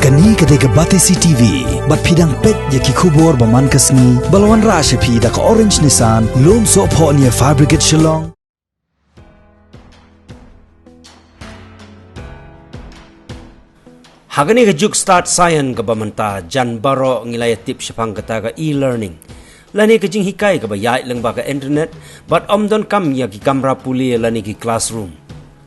Kani kadega Batesi TV, bat pidang pet yaki kubor baman kasni, balawan rasha pi da ka orange Nissan, lom so po niya fabricate Shillong. Hagani ka juk start sayan ka bamanta jan baro ngilaya tip syapang kata ka e-learning. Lani ka jing hikay ka ba yait lang ba ka internet, but omdon kam ya ki kamera puli lani ki classroom.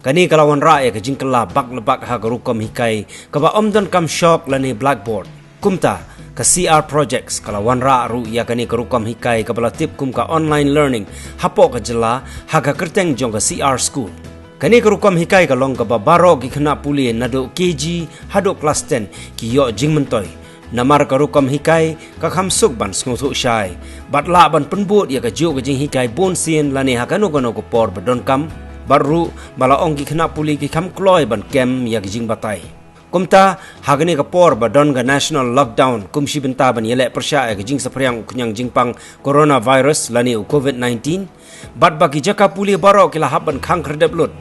Kani kalawan ra ya ka jing kala bak lebak ha garukam hikay ka ba omdon kam shock lani blackboard. Kumta ka CR projects kalawan ra ru ya kani garukam hikay ka bala tip kum ka online learning hapo ka jela ha ka kerteng jong ka CR school. Kani karukam hikay kalong ka babaro ki kena puli nado KG hado kelas 10 ki yo jing mentoy. Namar karukam hikay ka khamsuk ban snguthu syai. Batla ban penbut ya ka jo ka jing hikay bon sien lani hakano ko por badon kam baru bala ong ki kena puli ki kham kloy ban kem ya ki jing batai. Kumta hagani ka por badon ga national lockdown kumshi benta ban yele persya ya ki jing sapriang kunyang jingpang coronavirus lani COVID-19 bat bagi jaka puli baro kila haban khang kredep lut.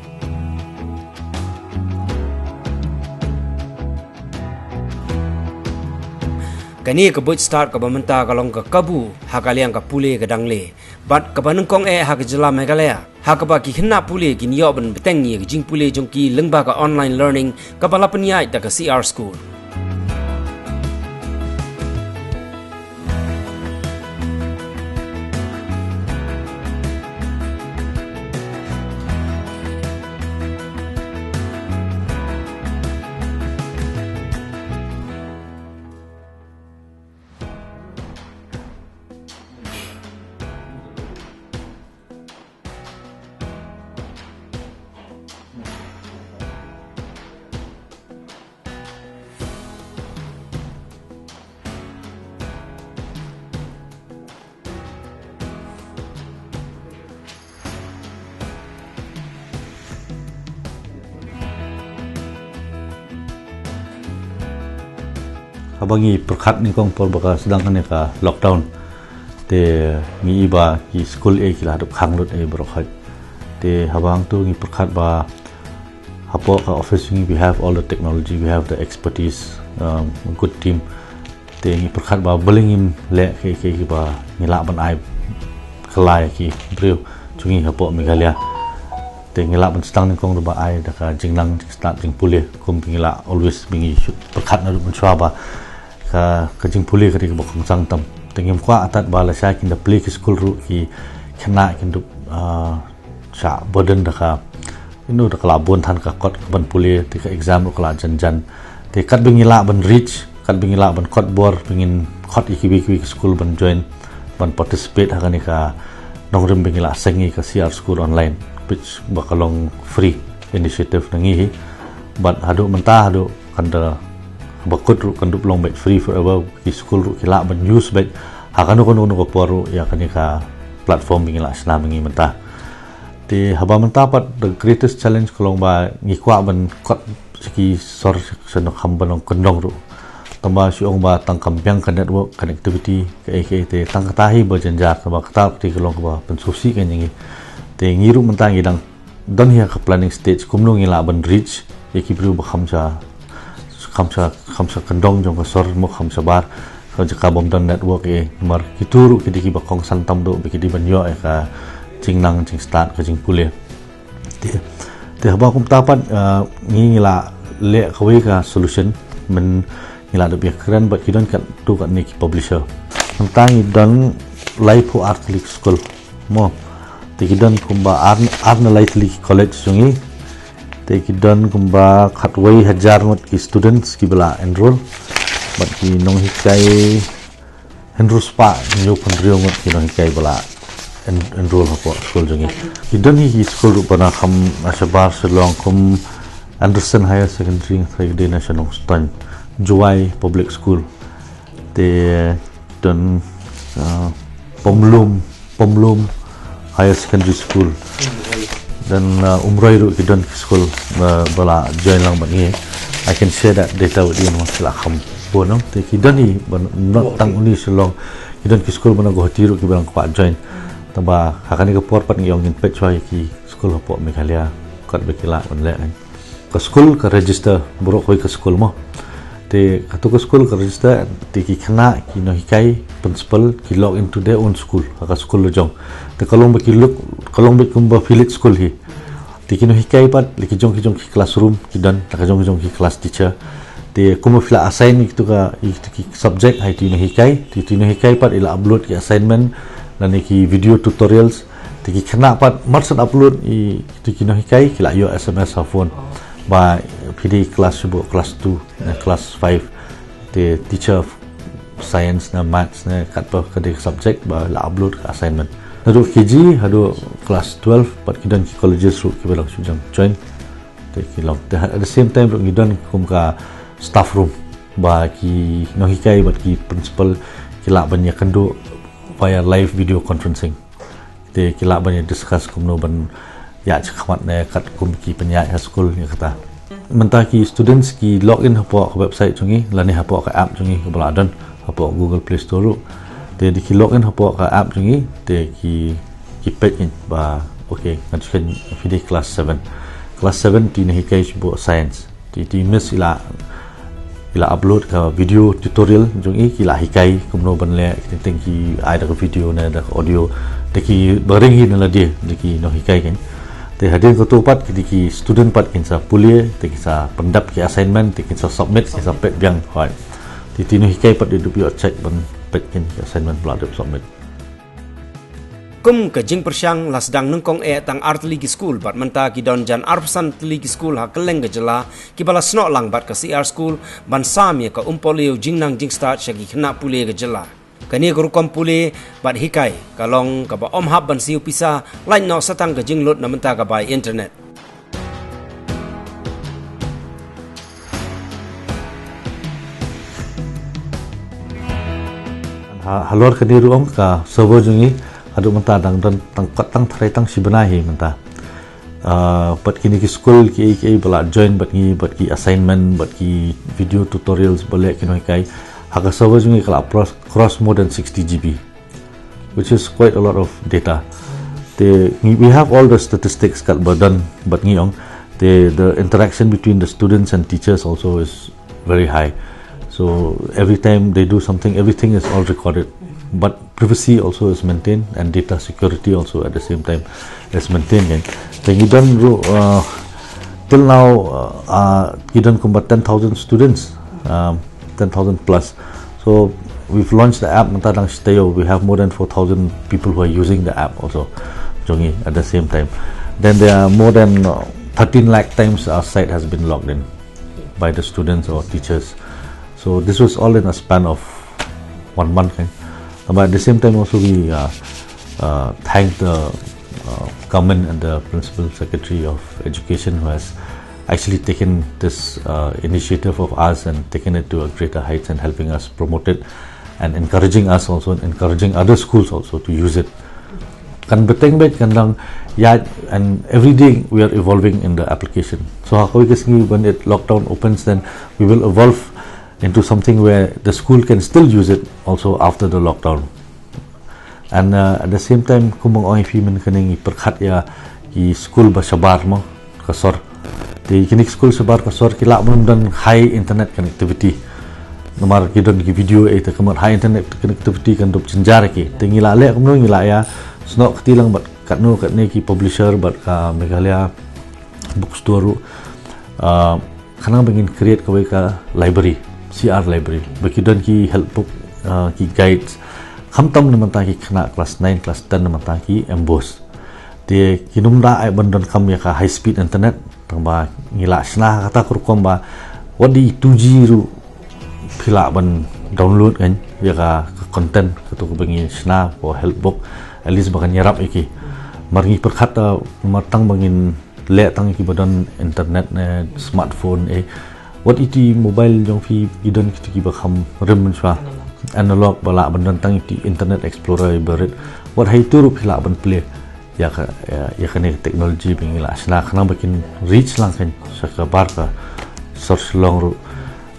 Kani ka buat start ka bamenta kalong ka kabu hakaliang ka puli ka dangle bat ka banengkong hak jelam hegalaya hak ba ki khna puli ki niyo ban beteng ye jing puli jong ki lengba ka online learning ka bala penyai da ka CR school. Abangi perkat ni kong por baka sedang kan ka lockdown te ngi iba ki school e ki ladap khang lut e brokat te habang tu ngi perkat ba hapo ka office ngi we have all the technology, we have the expertise, a good team te ngi perkat ba belingim le ke ba ngila ban ai kelai ki brio chungi hapo Meghalaya te ngila ban sedang ni kong ba ai da ka jingnang start jing pulih kum ngila always bingi perkat na ban chwa ba ka jing puli ka ri bokong sang tam tengim kwa atat bala sha kin da play ki school ru ki khana kin du cha burden da ka inu da kala bon than ka kot ban puli ti ka exam ru kala jan te kat bingila ban reach kat bingila ban kot bor bingin kot iki ki school ban join ban participate ha ni ka nongrim bingila sengi ka CR school online which bakalong free initiative nangi but hadu mentah hadu kanda bakut ru kandup long bet free forever ki school ru kila ban use bet hakanu kono ko poru ya kanika platform bingila sna bingi menta ti haba menta pat the greatest challenge kolong ba ngikwa ban kot ki sor senok hambanong kendong ru tamba si ong ba tang kampiang ka network connectivity ke te tang katahi ba janjar ba kata ti kolong ba pensusi kan ngi te ngiru menta ngidang don hiya ka planning stage kumno ngila ban reach ekibru ba khamsa kendong jong ka sor mo khamsa bar ka jaka bomdan network e mar kituru kidiki bakong santam do bikidi banyo e ka jingnang jing start ka jing pule te haba kum tapat ngila le khawi ka solution men ngila do biak kran ba kidon kan tu kan ni publisher tentang don life art school mo te kidon kumba arna life college jungi te kidon kumba khatwai hajar mot ki students ki bala enroll but ki nong hikai enroll spa nyu pandrio mot ki nong hikai bala enroll hapo school jungi kidon hi school ru bana kham asabar selong kum Anderson Higher Secondary Thai National Stan Juwai Public School te don Pomlum Higher Secondary School dan umroy ru kidon school bala join lang bangi I can share that data with you masala kham bonong te kidon ni not tang uni selong kidon ki school bana go hatiru ki bang kwa join tamba hakani ka por pat ngiyong in pechwai ki school hapo Meghalaya kat bekila onle ka school ka register buruk koi ka school mo te katu ke school ke register te ki khana ki no hikai principal ki log into their own school ka school lo jong te kalong ba ki look kalong ba kumba village school hi te ki no hikai pat ki jong ki classroom ki dan ka jong ki class teacher te kuma fila assign itu ki subject hai tu no hikai pat ila upload ki assignment dan ki video tutorials te ki khana pat marsan upload itu ki no hikai ki la yo sms ha phone by PD class 2 class 5 the teacher of science na maths na kat pa kadi subject ba la upload assignment hadu KG hadu class 12 but kidan ki colleges ru ki belang sujang join te ki long at the same time ru kidan kum ka staff room ba ki no hikai but ki principal ki la banya kando via live video conferencing te ki la banya discuss kum no ban ya chakmat ne kat kum ki penya school ni kata mentah ki students ki login hapo ke website chungi lani hapo ke app chungi ke baladan hapo Google Play Store te di ki login hapo ke app chungi te ki page in ba okay ngajukan video class 7 ti ne hikai bo science ti miss ila upload ka video tutorial chungi ki la hikai kumno banle ting ki ada ke video ne ada audio te ki bareng hi na dia ki no hikai kan te hadir ko tu pat ki student pat kinsa pulie te kisa pendap ki assignment te kinsa submit kisa pet biang hoi ti tinu hikai pat du bio check ban pet kin ki assignment pula du submit kum ke jing persyang las dang nungkong tang art league school bat menta ki don jan arpsan league school ha keleng gejela ki bala snok lang bat ke CR school ban sam ye ka umpolio jingnang jing start shagi khna pulie gejela kani guru kompule bat hikai kalong ka ba om hab ban siu pisa lain no satang ka jinglot na menta ka by internet halor kani ruang ka server jungi adu menta dang tang thrai tang sibana hi menta but kini ki school ki bala join but ki assignment but ki video tutorials bole kino hikai Haka server jungi kalau cross more than 60 GB, which is quite a lot of data. We have all the statistics kat badan but ngiyong. The interaction between the students and teachers also is very high. So every time they do something, everything is all recorded. But privacy also is maintained and data security also at the same time is maintained. Till now, kita kumbat 10,000 students. 10,000 plus. So we've launched the app Mentadang Steo. We have more than 4,000 people who are using the app also Jongi at the same time. Then there are more than 13 lakh times our site has been logged in by the students or teachers. So this was all in a span of 1 month. But at the same time also we thank the government and the Principal Secretary of Education who has actually taken this initiative of us and taken it to a greater heights and helping us promote it and encouraging us also and encouraging other schools also to use it. Kan beteng bet kandang ya and every day we are evolving in the application. So when it lockdown opens, then we will evolve into something where the school can still use it also after the lockdown. And at the same time, kumong oi fimen kaning perkhat ya ki school basabar mo kasor. Di kini school sebar kasor kila dan high internet connectivity. Nomor kita di video itu kemudian high internet connectivity kan dop jenjar ki. Tinggi la le kemudian ngila ya snok ketilang bat katno katne ki publisher bat ka Meghalaya bookstore kanang bengin create kawai ka library CR library. Bekidan ki help book ki guides. Khamtam naman ta ki kena class 9 class 10 naman ta ki emboss. Di kinumda ay bandan kam ya ka high speed internet tamba ngila sna kata kurkom ba wadi 2G ru pila ban download kan ya ka content katu ko bengi sna ko help book at least bakan nyarap iki margi perkata matang bangin le tang ki badan internet ne smartphone what iti mobile jong fi gidan ki bakam rem swa analog bala bandan tang ti internet explorer berit what hay tu ru pila ban play ya kan teknologi bingila asna kana bakin reach lang kan sa bar ka search long ru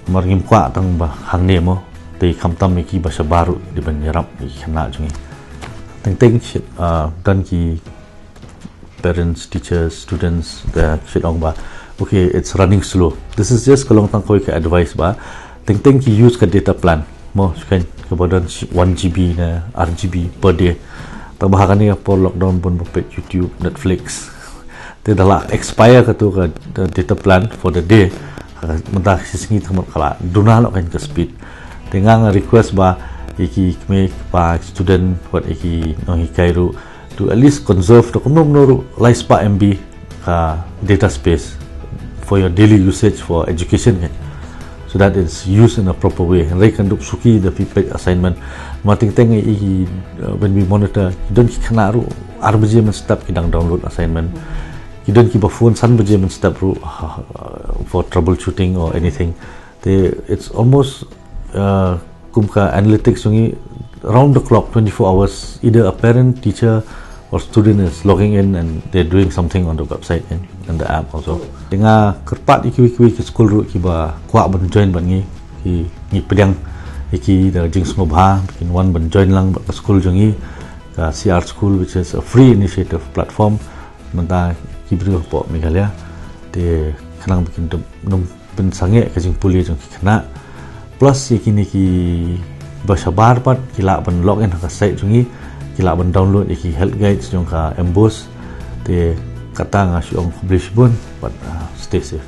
margim kwa tang ba hangne mo te khamtam ki basa baru di banjarap khana jungi teng dan ki parents teachers students the shit ong ba okay it's running slow. This is just kalong tang koi ka advice ba Teng ki use ka data plan mo sekian kemudian 1 GB na RGB per day. Tambahan ni apa lockdown pun berpet YouTube, Netflix. Dia dah expire ke tu ke data plan for the day. Mentah sisingi temat kala duna lo kan ke speed. Dengan request ba iki make pa student what iki no hikairu to at least conserve the komno less pa MB ka data space for your daily usage for education kan. So that is used in a proper way. And they can do suki the feedback assignment. Mating teng when we monitor, you don't kena ru RBJ men step kidang download assignment. You don't keep a phone san BJ men step ru for troubleshooting or anything. It's almost kumka analytics sungi round the clock 24 hours. Either a parent, teacher, or student is logging in and they're doing something on the website and the app also. Dengan kerpat iki ki school ru ki ba kuak ban join ban ngi pedang iki da jing semua bah bikin one ban join lang ba school jongi ka CR school which is a free initiative platform menta ki bru po Meghalaya de kanang bikin num ben sange ka jing puli jong kena plus iki ni ki ba sabar pat kila ban login ka site jongi kila ban download iki health guides jong ka emboss te kata nga siong publish pun but stay safe.